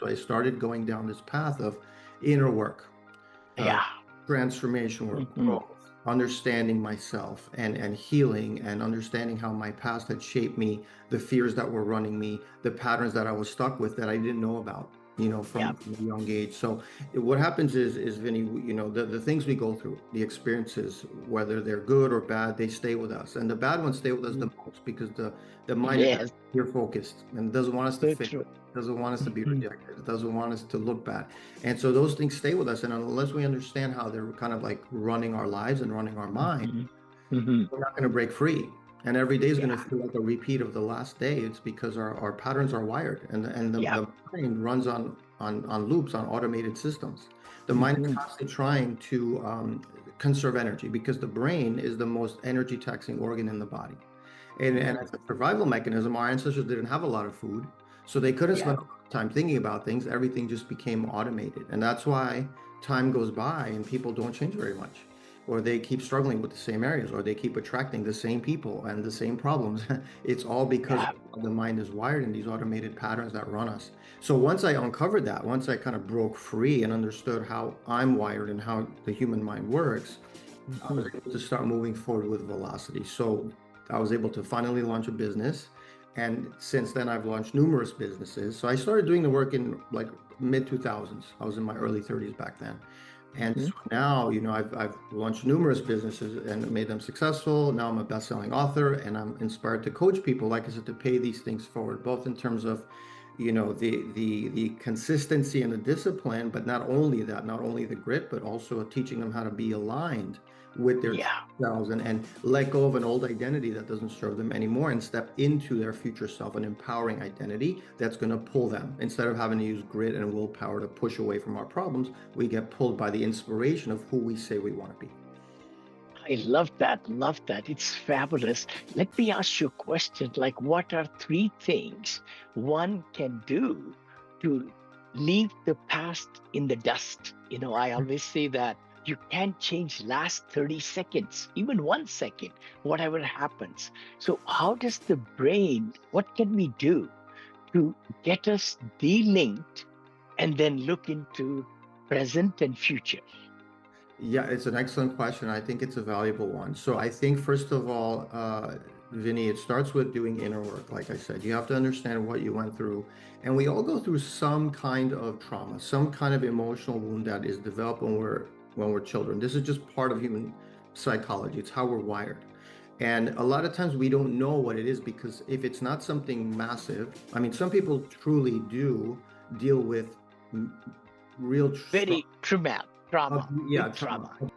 So I started going down this path of inner work, uh, Yeah. transformation work, Hmm. growth, understanding myself and healing and understanding how my past had shaped me, the fears that were running me, the patterns that I was stuck with that I didn't know about, Yeah. from a young age. So what happens is Vinny, the things we go through, the experiences, whether they're good or bad, they stay with us. And the bad ones stay with us the Mm. most because the mind is Yes. fear focused and doesn't want us to So fail, true. doesn't want us to be Mhm. rejected, it doesn't want us to look bad. And so those things stay with us. And unless we understand how they're kind of like running our lives and running our mind, Mhm. Mhm. we're not going to break free. And every day is going to Yeah. feel like a repeat of the last day. It's because our patterns are wired and Yeah. the mind runs on loops, on automated systems. The mind is Mhm. constantly trying to conserve energy because the brain is the most energy taxing organ in the body. And Mm. as a survival mechanism, our ancestors didn't have a lot of food, so they couldn't Yeah. spend a lot of time thinking about things. Everything just became automated. And that's why time goes by and people don't change very much, or they keep struggling with the same areas, or they keep attracting the same people and the same problems. It's all because Yeah. the mind is wired in these automated patterns that run us. So once I uncovered that, once I kind of broke free and understood how I'm wired and how the human mind works, I was Mhm. able to start moving forward with velocity. So I was able to finally launch a business. And since then, I've launched numerous businesses. So I started doing the work in like mid 2000s. I was in my early 30s back then. And Mhm. so now, I've launched numerous businesses and made them successful. Now I'm a best-selling author and I'm inspired to coach people, like I said, to pay these things forward, both in terms of, the consistency and the discipline, but not only that, not only the grit, but also teaching them how to be aligned with their true Yeah. selves and let go of an old identity that doesn't serve them anymore and step into their future self, an empowering identity that's going to pull them. Instead of having to use grit and willpower to push away from our problems, we get pulled by the inspiration of who we say we want to be. I love that. Love that. It's fabulous. Let me ask you a question. Like, what are three things one can do to leave the past in the dust? I always say that you can't change last 30 seconds, even 1 second, whatever happens. So, how does the brain, what can we do to get us delinked and then look into present and future? Yeah, it's an excellent question. I think it's a valuable one. So I think first of all, Vinny, it starts with doing inner work. Like I said, you have to understand what you went through. And we all go through some kind of trauma, some kind of emotional wound that is developed when we're children. This is just part of human psychology. It's how we're wired. And a lot of times we don't know what it is because if it's not something massive, I mean, some people truly do deal with real Very trauma, yeah, big trauma, trauma.